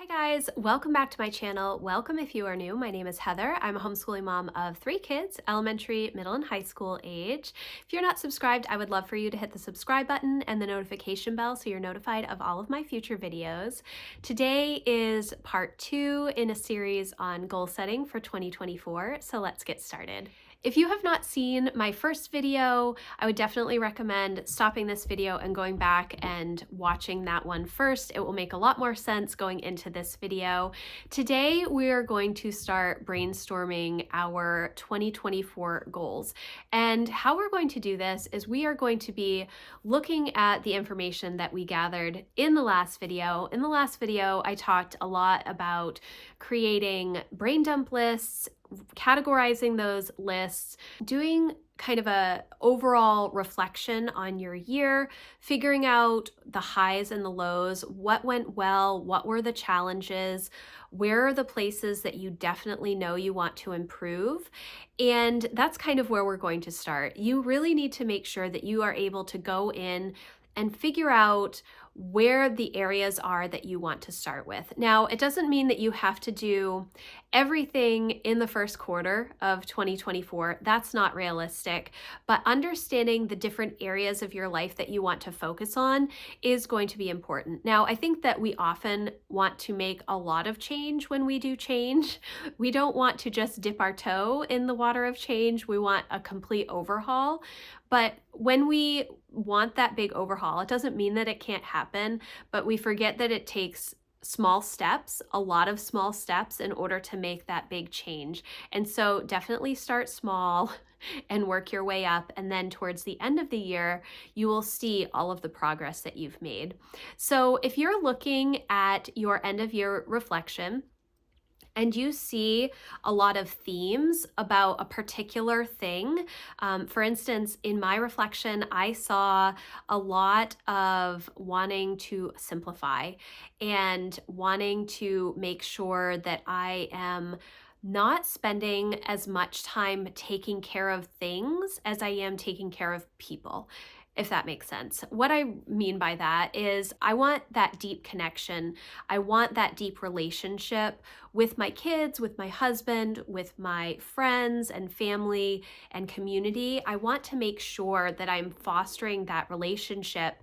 Hi guys, welcome back to my channel. Welcome if you are new. My name is Heather. I'm a homeschooling mom of 3 kids, elementary, middle, and high school age. If you're not subscribed, I would love for you to hit the subscribe button and the notification bell so you're notified of all of my future videos. Today is part 2 in a series on goal setting for 2024, so let's get started. If you have not seen my first video, I would definitely recommend stopping this video and going back and watching that one first. It will make a lot more sense going into this video. Today, we are going to start brainstorming our 2024 goals. And how we're going to do this is we are going to be looking at the information that we gathered in the last video. In the last video, I talked a lot about creating brain dump lists, categorizing those lists, doing kind of a overall reflection on your year, figuring out the highs and the lows, what went well, what were the challenges, where are the places that you definitely know you want to improve. And that's kind of where we're going to start. You really need to make sure that you are able to go in and figure out where the areas are that you want to start with. Now, it doesn't mean that you have to do everything in the first quarter of 2024. That's not realistic, but understanding the different areas of your life that you want to focus on is going to be important. Now, I think that we often want to make a lot of change when we do change. We don't want to just dip our toe in the water of change. We want a complete overhaul. But when we want that big overhaul, it doesn't mean that it can't happen, but we forget that it takes small steps, a lot of small steps in order to make that big change. And so definitely start small and work your way up. And then towards the end of the year, you will see all of the progress that you've made. So if you're looking at your end of year reflection, and you see a lot of themes about a particular thing. For instance, in my reflection, I saw a lot of wanting to simplify and wanting to make sure that I am not spending as much time taking care of things as I am taking care of people, if that makes sense. What I mean by that is I want that deep connection. I want that deep relationship with my kids, with my husband, with my friends and family and community. I want to make sure that I'm fostering that relationship.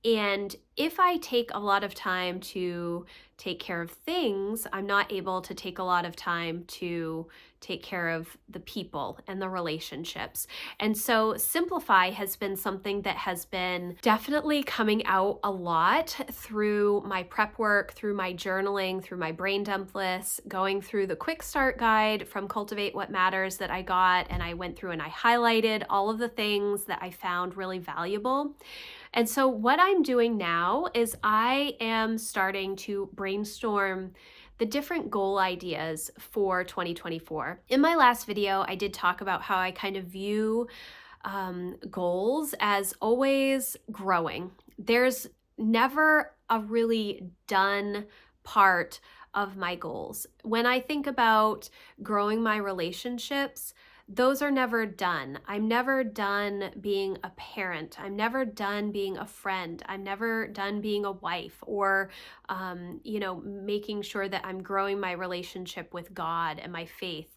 And if I take a lot of time to take care of things, I'm not able to take a lot of time to take care of the people and the relationships. And so simplify has been something that has been definitely coming out a lot through my prep work, through my journaling, through my brain dump lists, going through the quick start guide from Cultivate What Matters that I got, and I went through and I highlighted all of the things that I found really valuable. And so what I'm doing now is I am starting to brainstorm the different goal ideas for 2024. In my last video, I did talk about how I kind of view goals as always growing. There's never a really done part of my goals. When I think about growing my relationships, those are never done. I'm never done being a parent. I'm never done being a friend. I'm never done being a wife or, making sure that I'm growing my relationship with God and my faith.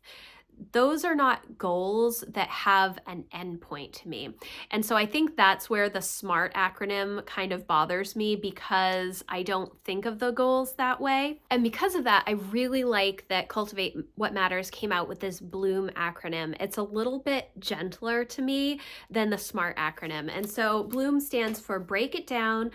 Those are not goals that have an endpoint to me. And so I think that's where the SMART acronym kind of bothers me because I don't think of the goals that way. And because of that, I really like that Cultivate What Matters came out with this Bloom acronym. It's a little bit gentler to me than the SMART acronym. And so Bloom stands for break down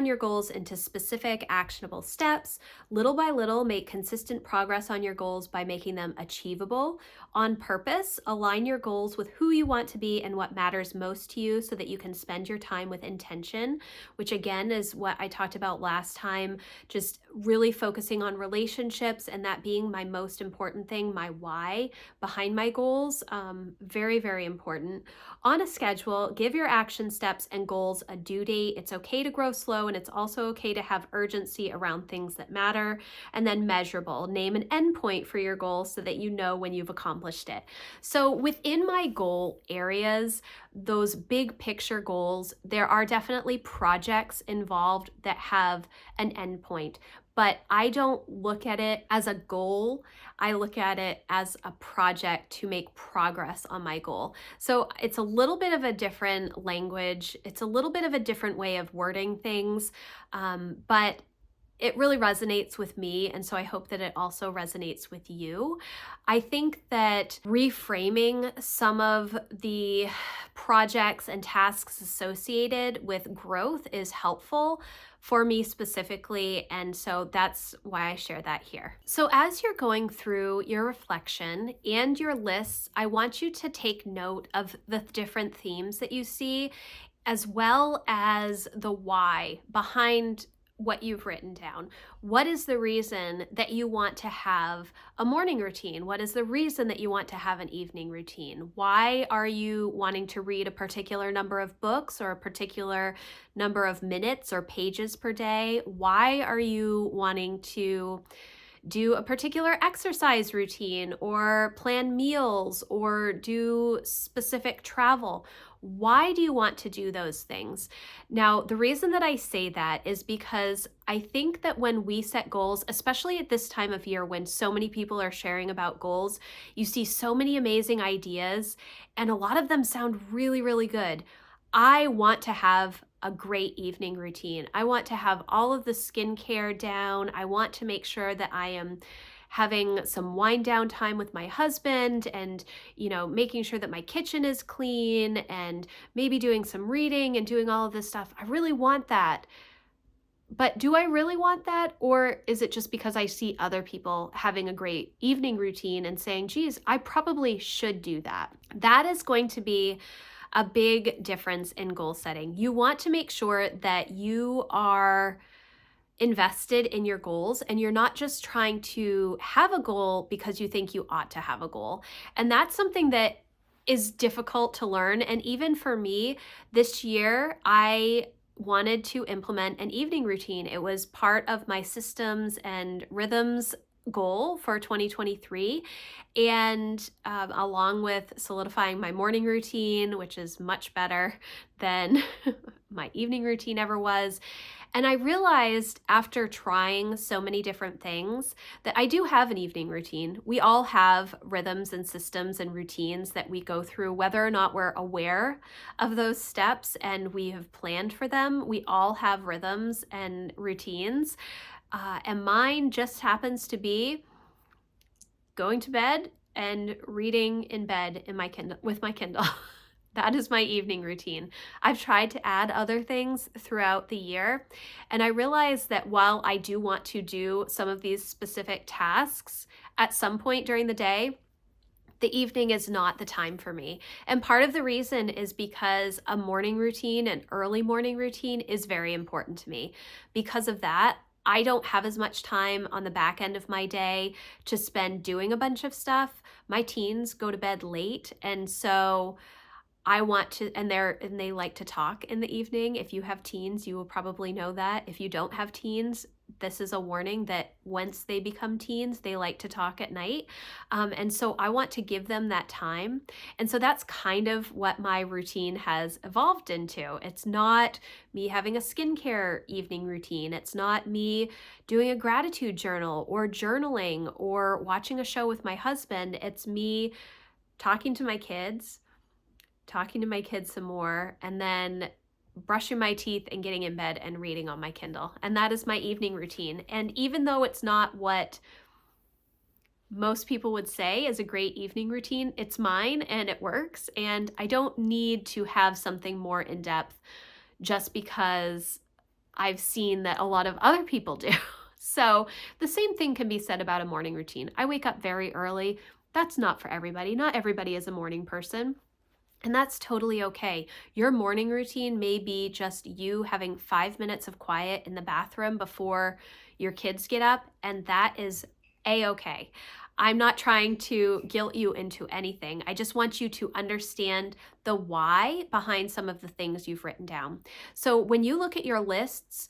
your goals into specific actionable steps. Little by little, make consistent progress on your goals by making them achievable. On purpose, align your goals with who you want to be and what matters most to you so that you can spend your time with intention, which again is what I talked about last time, just really focusing on relationships and that being my most important thing, my why behind my goals. Very, very important. On a schedule, give your action steps and goals a due date. It's okay to grow slow and it's also okay to have urgency around things that matter. And then measurable, name an endpoint for your goals so that you know when you've accomplished it. So within my goal areas, those big picture goals, there are definitely projects involved that have an endpoint. but I don't look at it as a goal. I look at it as a project to make progress on my goal. So it's a little bit of a different language. It's a little bit of a different way of wording things, but it really resonates with me, and so I hope that it also resonates with you. I think that reframing some of the projects and tasks associated with growth is helpful for me specifically, and so that's why I share that here. So as you're going through your reflection and your lists, I want you to take note of the different themes that you see, as well as the why behind what you've written down. What is the reason that you want to have a morning routine? What is the reason that you want to have an evening routine? Why are you wanting to read a particular number of books or a particular number of minutes or pages per day? Why are you wanting to do a particular exercise routine or plan meals or do specific travel? Why do you want to do those things? Now, the reason that I say that is because I think that when we set goals, especially at this time of year when so many people are sharing about goals, you see so many amazing ideas, and a lot of them sound really, really good. I want to have a great evening routine. I want to have all of the skincare down. I want to make sure that I am having some wind down time with my husband and, making sure that my kitchen is clean and maybe doing some reading and doing all of this stuff. I really want that. But do I really want that? Or is it just because I see other people having a great evening routine and saying, geez, I probably should do that? That is going to be a big difference in goal setting. You want to make sure that you are invested in your goals and you're not just trying to have a goal because you think you ought to have a goal. And that's something that is difficult to learn. And even for me, this year, I wanted to implement an evening routine. It was part of my systems and rhythms goal for 2023, and along with solidifying my morning routine, which is much better than my evening routine ever was. And I realized after trying so many different things that I do have an evening routine. We all have rhythms and systems and routines that we go through, whether or not we're aware of those steps and we have planned for them. We all have rhythms and routines. And mine just happens to be going to bed and reading in bed in my Kindle with my Kindle. That is my evening routine. I've tried to add other things throughout the year, and I realized that while I do want to do some of these specific tasks at some point during the day, the evening is not the time for me. And part of the reason is because a morning routine, an early morning routine, is very important to me. Because of that, I don't have as much time on the back end of my day to spend doing a bunch of stuff. My teens go to bed late, and so I want to, and they like to talk in the evening. If you have teens, you will probably know that. If you don't have teens, this is a warning that once they become teens, they like to talk at night. And so I want to give them that time. And so that's kind of what my routine has evolved into. It's not me having a skincare evening routine. It's not me doing a gratitude journal or journaling or watching a show with my husband. It's me talking to my kids some more, and then brushing my teeth and getting in bed and reading on my Kindle. And that is my evening routine. And even though it's not what most people would say is a great evening routine, it's mine and it works. And I don't need to have something more in depth just because I've seen that a lot of other people do. So the same thing can be said about a morning routine. I wake up very early. That's not for everybody. Not everybody is a morning person. And that's totally okay. Your morning routine may be just you having 5 minutes of quiet in the bathroom before your kids get up, and that is a-okay. I'm not trying to guilt you into anything. I just want you to understand the why behind some of the things you've written down. So when you look at your lists,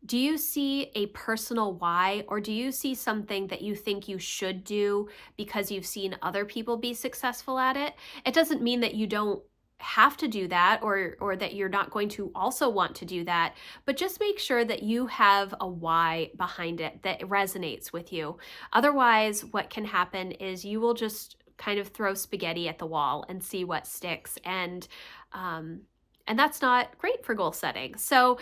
do you see a personal why, or do you see something that you think you should do because you've seen other people be successful at it? It doesn't mean that you don't have to do that, or that you're not going to also want to do that, but just make sure that you have a why behind it that resonates with you. Otherwise, what can happen is you will just kind of throw spaghetti at the wall and see what sticks, um, and that's not great for goal setting. So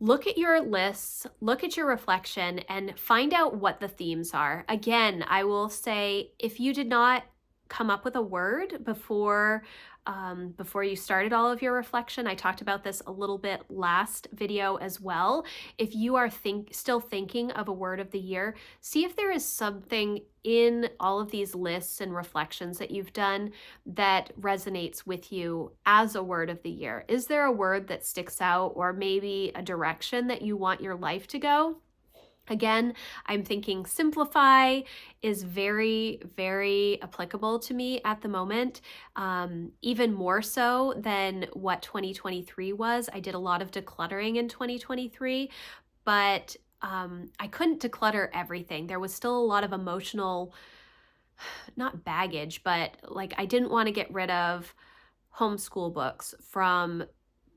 look at your lists, look at your reflection, and find out what the themes are. Again, I will say, if you did not come up with a word before you started all of your reflection, I talked about this a little bit last video as well. If you are still thinking of a word of the year, see if there is something in all of these lists and reflections that you've done that resonates with you as a word of the year. Is there a word that sticks out, or maybe a direction that you want your life to go? Again, I'm thinking simplify is very, very applicable to me at the moment, even more so than what 2023 was. I did a lot of decluttering in 2023, but I couldn't declutter everything. There was still a lot of emotional, not baggage, but like I didn't want to get rid of homeschool books from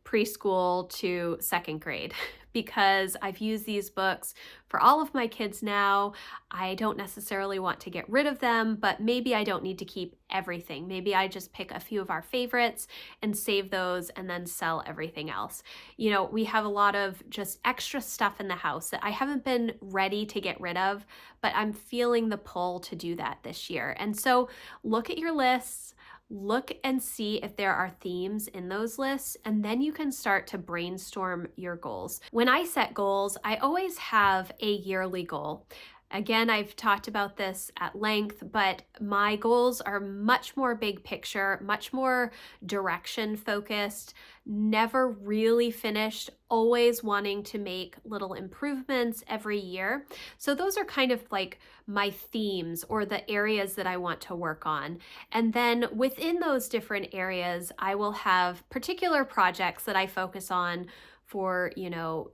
preschool to second grade because I've used these books for all of my kids now. I don't necessarily want to get rid of them, but maybe I don't need to keep everything. Maybe I just pick a few of our favorites and save those and then sell everything else. You know, we have a lot of just extra stuff in the house that I haven't been ready to get rid of, but I'm feeling the pull to do that this year. And so look at your lists. Look and see if there are themes in those lists, and then you can start to brainstorm your goals. When I set goals, I always have a yearly goal. Again, I've talked about this at length, but my goals are much more big picture, much more direction focused, never really finished, always wanting to make little improvements every year. So those are kind of like my themes or the areas that I want to work on. And then within those different areas, I will have particular projects that I focus on for,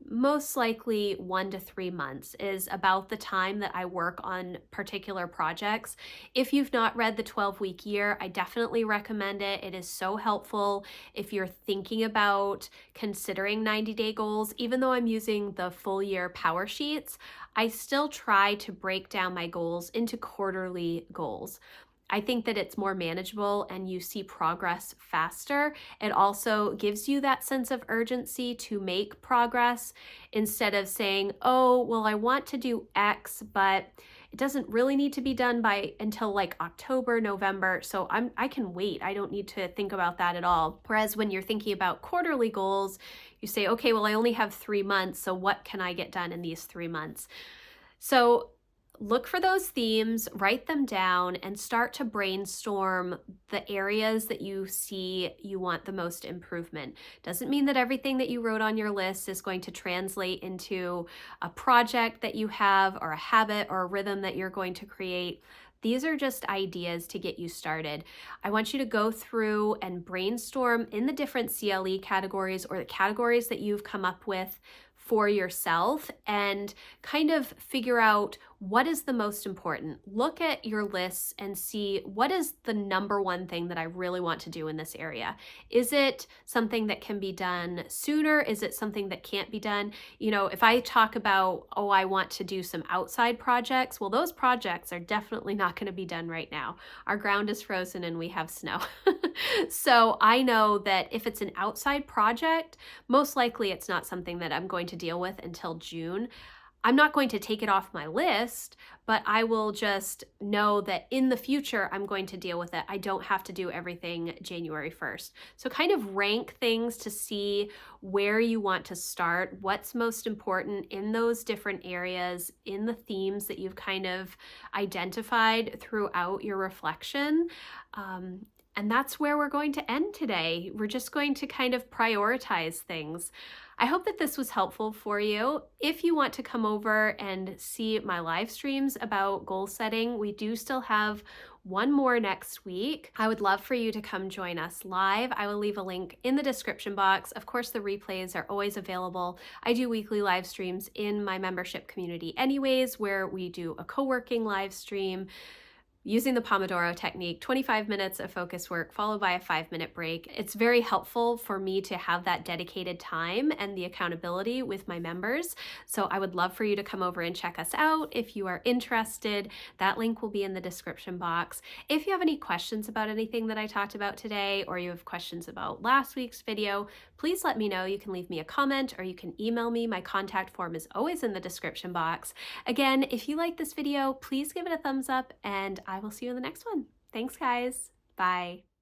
most likely 1 to 3 months is about the time that I work on particular projects. If you've not read the 12-week year, I definitely recommend it. It is so helpful if you're thinking about considering 90-day goals. Even though I'm using the full year Powersheets, I still try to break down my goals into quarterly goals. I think that it's more manageable and you see progress faster. It also gives you that sense of urgency to make progress instead of saying, oh, well, I want to do X, but it doesn't really need to be done until like October, November. So I can wait. I don't need to think about that at all. Whereas when you're thinking about quarterly goals, you say, okay, well, I only have 3 months. So what can I get done in these 3 months? So look for those themes, write them down, and start to brainstorm the areas that you see you want the most improvement. Doesn't mean that everything that you wrote on your list is going to translate into a project that you have or a habit or a rhythm that you're going to create. These are just ideas to get you started. I want you to go through and brainstorm in the different CLE categories or the categories that you've come up with for yourself and kind of figure out what is the most important. Look at your lists and see what is the number one thing that I really want to do in this area. Is it something that can be done sooner? Is it something that can't be done? If I talk about, oh, I want to do some outside projects, well, those projects are definitely not going to be done right now. Our ground is frozen and we have snow. So I know that if it's an outside project, most likely it's not something that I'm going to deal with until June. I'm not going to take it off my list, but I will just know that in the future, I'm going to deal with it. I don't have to do everything January 1st. So kind of rank things to see where you want to start, what's most important in those different areas, in the themes that you've kind of identified throughout your reflection. And that's where we're going to end today. We're just going to kind of prioritize things. I hope that this was helpful for you. If you want to come over and see my live streams about goal setting, we do still have one more next week. I would love for you to come join us live. I will leave a link in the description box. Of course, the replays are always available. I do weekly live streams in my membership community anyways, where we do a co-working live stream, using the Pomodoro technique, 25 minutes of focus work followed by a 5-minute break. It's very helpful for me to have that dedicated time and the accountability with my members. So I would love for you to come over and check us out if you are interested. That link will be in the description box. If you have any questions about anything that I talked about today, or you have questions about last week's video, please let me know. You can leave me a comment or you can email me. My contact form is always in the description box. Again, if you like this video, please give it a thumbs up and I will see you in the next one. Thanks, guys. Bye.